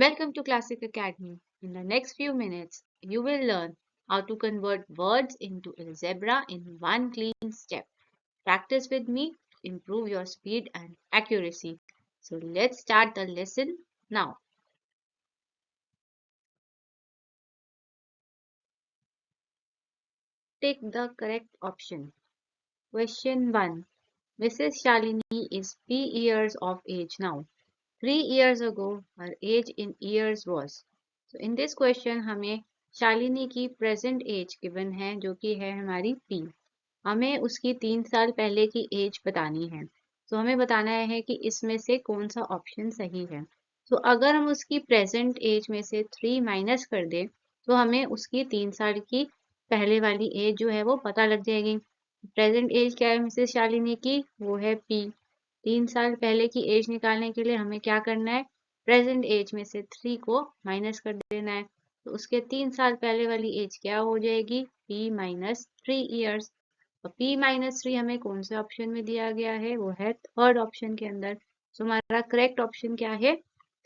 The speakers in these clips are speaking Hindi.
Welcome to Classic Academy. In the next few minutes, you will learn how to convert words into algebra in one clean step. Practice with me, improve your speed and accuracy. So let's start the lesson now. Take the correct option. Question 1. Mrs. Shalini is 3 years of age now. 3 years ago, her age in years was. So in this question हमें शालिनी की प्रेजेंट एज गिवन है जो कि है हमारी P. हमें उसकी 3 साल पहले की एज बतानी है. तो हमें बताना है कि इसमें से कौन सा ऑप्शन सही है. तो अगर हम उसकी प्रेजेंट एज में से 3 माइनस कर दें तो हमें उसकी 3 साल की पहले वाली एज जो है वो पता लग जाएगी. प्रेजेंट एज क्या है मिसेस शालिनी की? वो है P. 3 साल पहले की एज निकालने के लिए हमें क्या करना है? प्रेजेंट एज में से 3 को माइनस कर देना है. तो उसके 3 साल पहले वाली एज क्या हो जाएगी? P minus 3 years. और P माइनस 3 हमें कौन से ऑप्शन में दिया गया है? वो है थर्ड ऑप्शन के अंदर. तो हमारा करेक्ट ऑप्शन क्या है?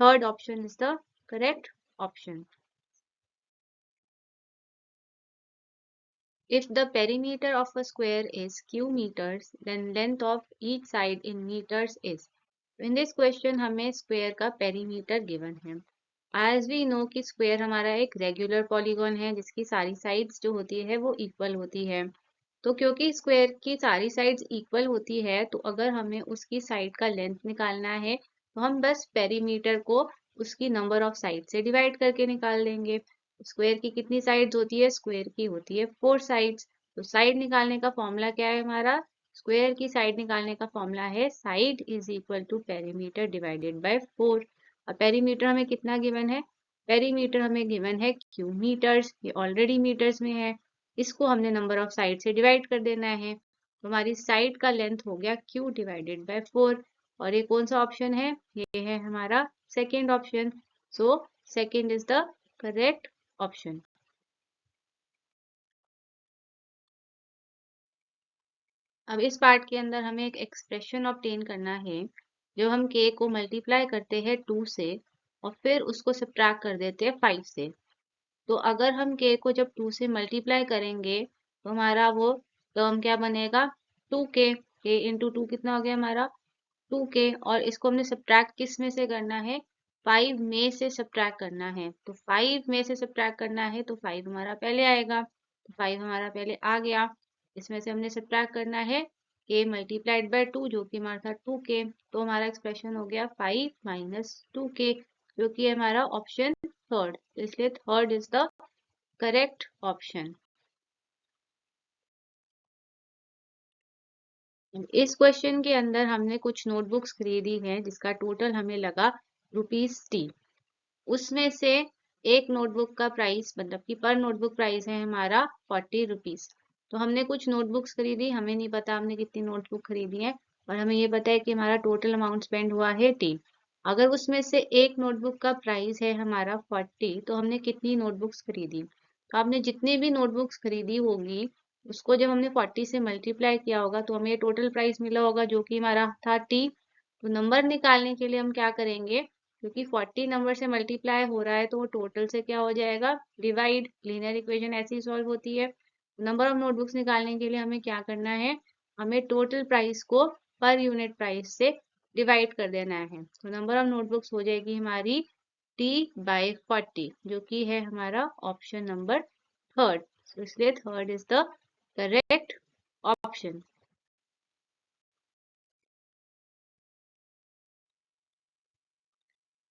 Third option is the correct option. If the perimeter of a square is q meters, then length of each side in meters is. In this question हमें square का perimeter given है. As we know कि square हमारा एक regular polygon है जिसकी सारी sides जो होती है वो equal होती है. तो क्योंकि square की सारी sides equal होती है तो अगर हमें उसकी side का length निकालना है तो हम बस perimeter को उसकी number of sides से divide करके निकाल देंगे. स्क्वायर की कितनी साइड्स होती है? स्क्वायर की होती है 4 साइड्स. तो साइड निकालने का फॉर्मूला क्या है हमारा? स्क्वायर की साइड निकालने का फॉर्मूला है side is equal to perimeter divided by 4. और पेरीमीटर हमें कितना गिवन है? पेरीमीटर हमें गिवन है क्यू मीटर्स. ये ऑलरेडी मीटर्स में है. इसको हमने नंबर ऑफ साइड से डिवाइड कर देना है. तो हमारी साइड का लेंथ हो गया क्यू डिवाइडेड बाय 4. और ये कौन सा ऑप्शन है? ये है हमारा second option. So second is the correct option. अब इस पार्ट के अंदर हमें एक एक्सप्रेशन ऑब्टेन करना है. जो हम k को मल्टीप्लाई करते हैं 2 से और फिर उसको सब्ट्रैक्ट कर देते हैं 5 से. तो अगर हम k को जब 2 से मल्टीप्लाई करेंगे तो हमारा वो टर्म क्या बनेगा? 2k. k इंटू 2 कितना हो गया हमारा? 2k. और इसको हमने सब्ट्रैक्ट किस में से करना है? 5 में से सब्ट्रैक्ट करना है. तो 5 में से सब्ट्रैक्ट करना है तो 5 हमारा पहले आएगा. तो 5 हमारा पहले आ गया. इसमें से हमने सब्ट्रैक्ट करना है k मल्टीप्लाइड बाय 2 जो कि हमारा था 2k. तो हमारा एक्सप्रेशन हो गया 5 माइनस 2k जो कि है हमारा ऑप्शन थर्ड. इसलिए third is the correct option. इस क्वेश्चन के अंदर हमने कुछ नोटबुक्स खरीदी है जिसका टोटल हमें लगा ₹T. उसमें से एक नोटबुक का प्राइस मतलब कि पर नोटबुक प्राइस है हमारा ₹40. तो हमने कुछ नोटबुक्स खरीदी. हमें नहीं पता हमने कितनी नोटबुक खरीदी है और हमें ये पता है कि हमारा टोटल अमाउंट स्पेंड हुआ है T. अगर उसमें से एक नोटबुक का प्राइस है हमारा 40 तो हमने कितनी नोटबुक्स खरीदी? तो आपने जितनी भी नोटबुक्स खरीदी होगी उसको जब हमने 40 से मल्टीप्लाई किया होगा तो हमें टोटल प्राइस मिला होगा जो कि हमारा था T. तो नंबर निकालने के लिए हम क्या करेंगे? क्योंकि 40 नंबर से मल्टीप्लाई हो रहा है तो वो टोटल से क्या हो जाएगा? डिवाइड. लीनियर इक्वेशन ऐसे ही सॉल्व होती है. नंबर ऑफ नोटबुक्स निकालने के लिए हमें क्या करना है? हमें टोटल प्राइस को पर यूनिट प्राइस से डिवाइड कर देना है. तो नंबर ऑफ नोटबुक्स हो जाएगी हमारी T बाय 40 जो कि है हमारा ऑप्शन नंबर थर्ड. तो इसलिए third is the correct option.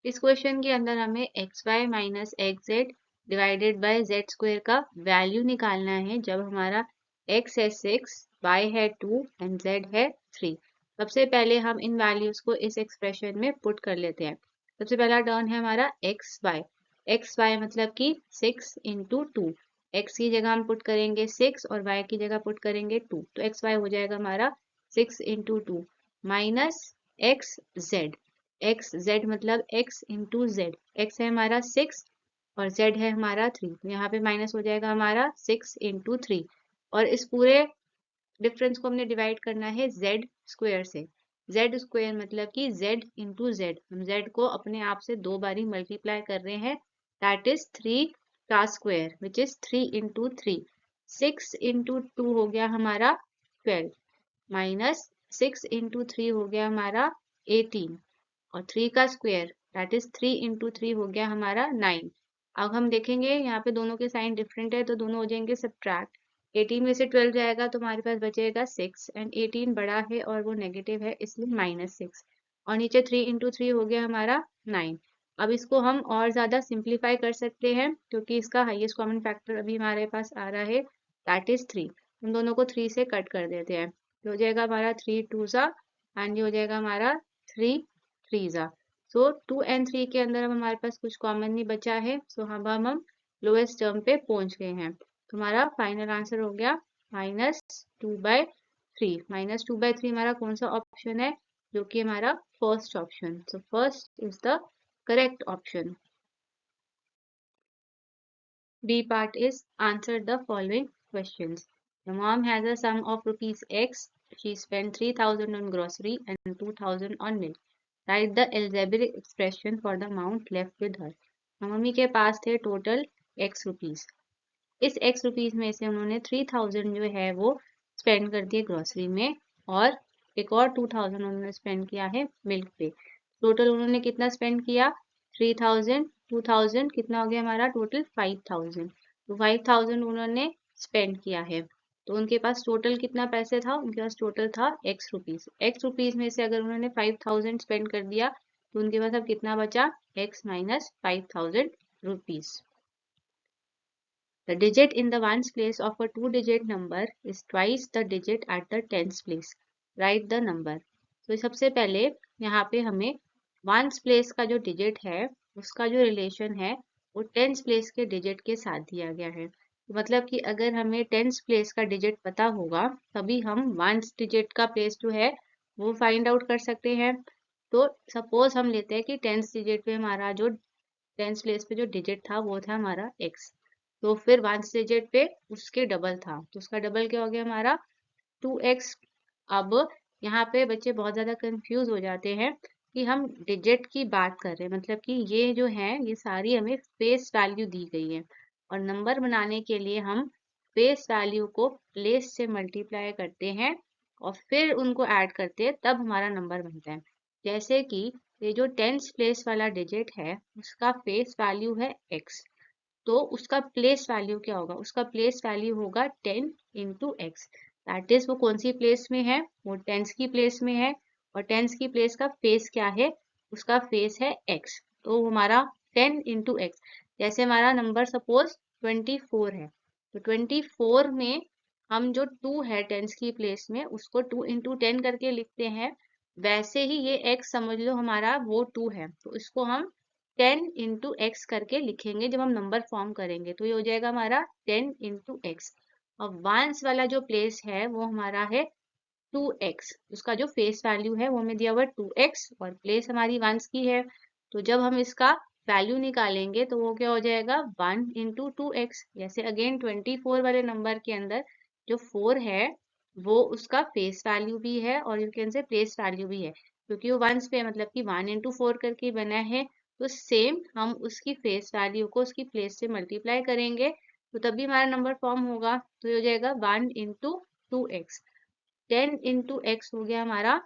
इस क्वेश्चन के अंदर हमें xy minus xz divided by z square का वैल्यू निकालना है जब हमारा x है 6, y है 2 एंड z है 3. सबसे पहले हम इन वैल्यूज को इस एक्सप्रेशन में पुट कर लेते हैं. सबसे पहला टर्म है हमारा xy मतलब कि 6 इंटू 2. x की जगह हम पुट करेंगे 6 और y की जगह पुट करेंगे 2. तो xy हो जाएगा हमारा 6 into 2 minus xz. X Z मतलब x इंटू जेड. एक्स है हमारा 6 और z है हमारा 3. तो यहाँ पे माइनस हो जाएगा हमारा 6 इंटू 3. और इस पूरे डिफरेंस को हमने डिवाइड करना है z स्क्वायर से. जेड स्क्वायर मतलब कि जेड इंटू जेड, हम जेड को अपने आप से 2 बारी मल्टीप्लाई कर रहे हैं, दैट इज 3 का square which is 3 into 3। 6 into 2 हो गया हमारा 12 माइनस 6 इंटू 3 हो गया हमारा 18 और 3 का स्क्वायर दैट इज 3 इंटू 3 हो गया हमारा 9। अब हम देखेंगे यहाँ पे दोनों के साइन डिफरेंट है तो दोनों हो जाएंगे सब्ट्रैक्ट। 18 में से 12 जाएगा तो हमारे पास बचेगा 6 एंड 18 बड़ा है और वो नेगेटिव है इसलिए -6 और नीचे 3 इंटू 3 हो गया हमारा 9। अब इसको हम और ज्यादा सिंप्लीफाई कर सकते हैं क्योंकि इसका हाईएस्ट कॉमन फैक्टर अभी हमारे पास आ रहा है दैट इज 3। हम दोनों को 3 से कट कर देते हैं, हो जाएगा हमारा 3 टू ज़ा एंड ये हो जाएगा हमारा 3 3 ज़ा। सो 2 एंड 3 के अंदर अब हमारे पास कुछ कॉमन नहीं बचा है, सो अब हम लोएस्ट टर्म पे पहुंच गए हैं। तो हमारा फाइनल आंसर हो गया -2/3। -2/3 हमारा कौन सा ऑप्शन है, जो कि हमारा first option, so first is the correct option. B part is answer the following questions. The mom has a sum of rupees X. She spent 3,000 on grocery and 2,000 on milk. Write the algebraic expression for the amount left with her. Mummy के पास थे टोटल X रुपीज। इस X रुपीज में से उन्होंने 3,000 जो है वो स्पेंड कर दिए ग्रोसरी में और एक और 2,000 उन्होंने स्पेंड किया है मिल्क पे। टोटल उन्होंने कितना स्पेंड किया, 3,000 2,000 कितना हो गया हमारा टोटल 5,000। तो 5,000 उन्होंने स्पेंड किया है तो उनके पास टोटल कितना पैसे था, उनके पास टोटल था एक्स रुपीज। एक्स रुपीज में से अगर उन्होंने 5,000 स्पेंड कर दिया तो उनके पास अब कितना बचा, x minus 5,000 rupees. The digit in the ones place of a two-digit number is twice the digit at the tens place. Write the number. तो सबसे पहले यहाँ पे हमें वंस प्लेस का जो डिजिट है उसका जो रिलेशन है वो टेंस प्लेस के डिजिट के साथ दिया गया है। तो मतलब कि अगर हमें टेंस प्लेस का डिजिट पता होगा तभी हम वंस डिजिट का प्लेस जो है वो फाइंड आउट कर सकते हैं। तो सपोज हम लेते हैं कि टेंस डिजिट पे हमारा जो टेंस प्लेस पे जो डिजिट था वो था हमारा एक्स, तो फिर वंस डिजिट पे उसके डबल था तो उसका डबल क्या हो गया हमारा 2x। अब यहाँ पे बच्चे बहुत ज्यादा कंफ्यूज हो जाते हैं कि हम डिजिट की बात कर रहे हैं, मतलब कि ये जो है ये सारी हमें फेस वैल्यू दी गई है और नंबर बनाने के लिए हम फेस वैल्यू को प्लेस से मल्टीप्लाई करते हैं और फिर उनको ऐड करते हैं तब हमारा नंबर बनता है। जैसे कि ये जो टेंस प्लेस वाला डिजिट है उसका फेस वैल्यू है x, तो उसका प्लेस वैल्यू क्या होगा, उसका प्लेस वैल्यू होगा 10 इंटू एक्स। दैट इज वो कौन सी प्लेस में है, वो टेंस की प्लेस में है और टेंस की प्लेस का फेस क्या है, उसका फेस है एक्स, तो हमारा 10 इंटू एक्स। जैसे हमारा नंबर सपोज 24 है तो 24 में हम जो 2 है टेंस की प्लेस में उसको 2 इंटू 10 करके लिखते हैं, वैसे ही ये x समझ लो हमारा वो 2 है तो इसको हम 10 इंटू एक्स करके लिखेंगे जब हम नंबर फॉर्म करेंगे, तो ये हो जाएगा हमारा 10 इंटू एक्स। और वंस वाला जो प्लेस है वो हमारा है 2x, उसका जो फेस वैल्यू है वो हमें दिया हुआ 2x और प्लेस हमारी वंस की है, तो जब हम इसका वैल्यू निकालेंगे तो वो क्या हो जाएगा 1 इंटू 2x। जैसे अगेन 24 वाले नंबर के अंदर जो 4 है वो उसका फेस वैल्यू भी है और you can say place value भी है, क्योंकि वो वंस पे मतलब कि 1 इंटू 4 करके बना है, तो सेम हम उसकी फेस वैल्यू को उसकी प्लेस से मल्टीप्लाई करेंगे तो तभी हमारा नंबर फॉर्म होगा, तो ये हो जाएगा 1 इंटू 2x। 10 इंटू एक्स हो गया हमारा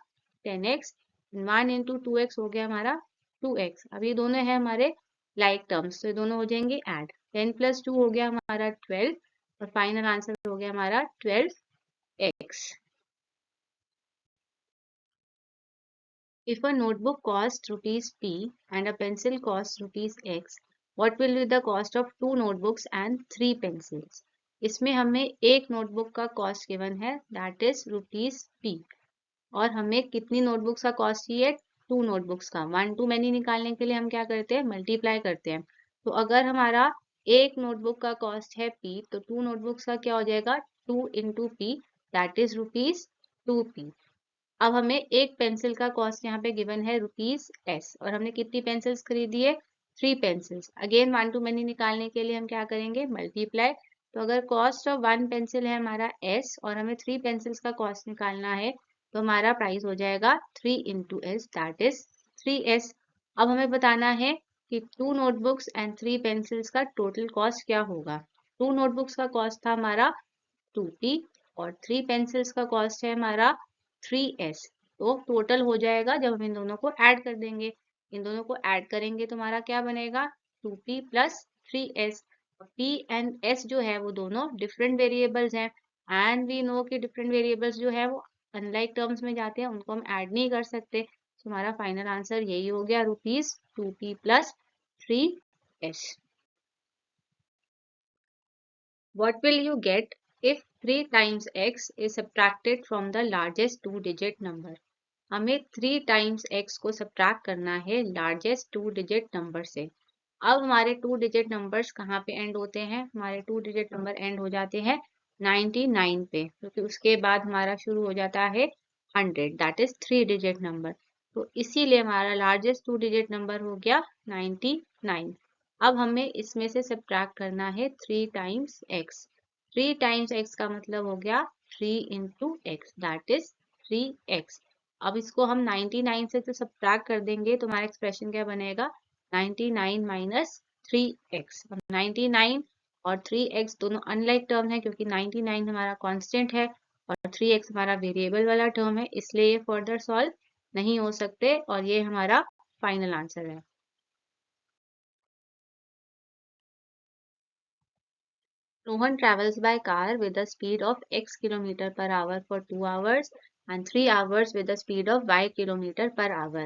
10x, 1 इंटू 2x हो गया हमारा 2x। अब ये दोनों है हमारे लाइक टर्म्स तो ये दोनों हो जाएंगे ऐड। 10 प्लस 2 हो गया हमारा 12 और फाइनल आंसर हो गया हमारा 12x। If a notebook costs rupees P and a pencil costs rupees X, what will be the cost of two notebooks and three pencils? इसमें हमें एक नोटबुक का कॉस्ट गिवन है दैट इज रुपीज P और हमें कितनी नोटबुक्स का कॉस्ट चाहिए, टू नोटबुक्स का। 1 to many निकालने के लिए हम क्या करते हैं, मल्टीप्लाई करते हैं। तो अगर हमारा एक नोटबुक का कॉस्ट है P तो टू नोटबुक्स का क्या हो जाएगा 2 into P that is rupees 2P। अब हमें एक पेंसिल का कॉस्ट यहाँ पे गिवन है रुपीज S और हमने कितनी पेंसिल्स खरीदी है 3 पेंसिल्स। अगेन 1 to many निकालने के लिए हम क्या करेंगे मल्टीप्लाई। तो अगर कॉस्ट ऑफ 1 पेंसिल है हमारा S और हमें 3 पेंसिल्स का कॉस्ट निकालना है तो हमारा प्राइस हो जाएगा 3 into S, that is 3S। अब हमें बताना है कि 2 नोटबुक्स एंड 3 पेंसिल्स का टोटल कॉस्ट क्या होगा। 2 नोटबुक्स का कॉस्ट था हमारा 2T और 3 पेंसिल्स का कॉस्ट है हमारा 3S। तो टोटल हो जाएगा जब हम इन दोनों को ऐड कर देंगे। इन दोनों को ऐड करेंगे तो हमारा क्या बनेगा 2P plus 3S। P and S जो है वो दोनों डिफरेंट वेरिएबल्स हैं एंड वी नो कि डिफरेंट वेरिएबल्स जो है वो अनलाइक टर्म्स में जाते हैं, उनको हम ऐड नहीं कर सकते। तो हमारा फाइनल आंसर यही हो गया ₹2P plus 3S। What will you get if 3 times x is subtracted from the largest 2-digit number? हमें 3 times x को सब्ट्रैक्ट करना है लार्जेस्ट 2-digit नंबर से। अब हमारे 2-digit नंबर्स कहाँ पे एंड होते हैं? हमारे 2-digit नंबर एंड हो जाते हैं 99 पे, क्योंकि उसके बाद हमारा शुरू हो जाता है 100, दैट इज 3-digit नंबर। तो इसीलिए हमारा लार्जेस्ट 2-digit नंबर हो गया 99। अब हमें इसमें से सब्ट्रैक्ट करना है 3 टाइम्स x। 3 टाइम्स x का मतलब हो गया 3 into x, that is 3x। अब इसको हम 99 से तो सब्ट्रैक्ट कर देंगे तो हमारा एक्सप्रेशन क्या बनेगा 99 माइनस 3x। अब 99 और 3x दोनों अनलाइक टर्म है, क्योंकि 99 हमारा कांस्टेंट है और 3x हमारा वेरिएबल वाला टर्म है, इसलिए ये फर्दर सॉल्व नहीं हो सकते और ये हमारा फाइनल आंसर है। Rohan travels by car with a speed of x km per hour for 2 hours and 3 hours with a speed of y km per hour.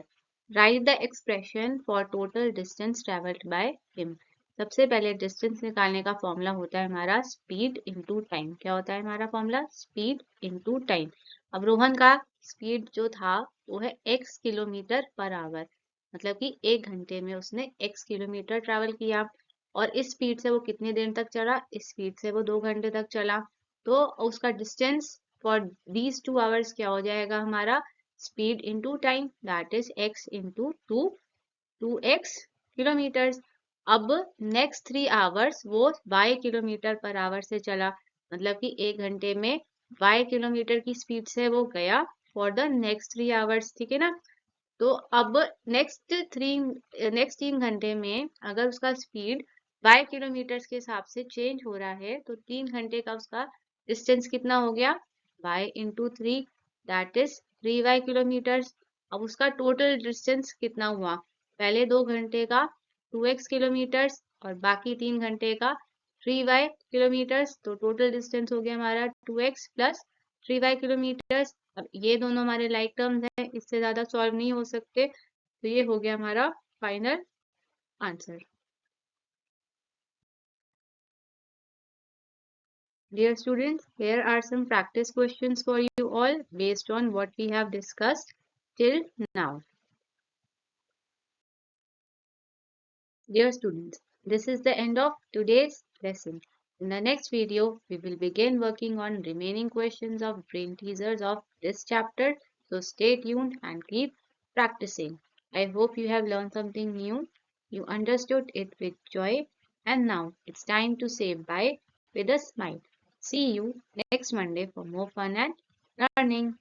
Write the expression for total distance traveled by him. सबसे पहले डिस्टेंस निकालने का फॉर्मूला होता है हमारा स्पीड इनटू टाइम। क्या होता है हमारा फॉर्मूला? Speed into time. अब रोहन का स्पीड जो था वो है x किलोमीटर पर आवर, मतलब कि 1 घंटे में उसने x किलोमीटर ट्रैवल किया। और इस स्पीड से वो कितनी देर तक चला? इस स्पीड से वो 2 घंटे तक चला। तो उसका डिस्टेंस फॉर दीज 2 आवर्स क्या हो जाएगा हमारा? Speed into time, that is x into 2x kilometres. अब नेक्स्ट 3 आवर्स वो y किलोमीटर पर आवर से चला, मतलब कि 1 घंटे में y किलोमीटर की स्पीड से वो गया फॉर द नेक्स्ट 3 आवर्स, ठीक है ना। तो अब नेक्स्ट 3 घंटे में अगर उसका स्पीड y किलोमीटर के हिसाब से चेंज हो रहा है तो 3 घंटे का उसका डिस्टेंस कितना हो गया? y into 3, that is 3y kilometres. अब उसका टोटल डिस्टेंस कितना हुआ? पहले 2 घंटे का 2x किलोमीटर्स और बाकी 3 घंटे का 3y किलोमीटर्स, तो टोटल डिस्टेंस हो गया हमारा 2x प्लस 3y किलोमीटर्स। अब ये दोनों हमारे लाइक टर्म्स हैं, इससे ज्यादा सॉल्व नहीं हो सकते, तो ये हो गया हमारा final answer. Dear students, here are some practice questions for you all based on what we have discussed till now. Dear students, this is the end of today's lesson. In the next video, we will begin working on remaining questions of brain teasers of this chapter. So stay tuned and keep practicing. I hope you have learned something new. You understood it with joy. And now it's time to say bye with a smile. See you next Monday for more fun and learning.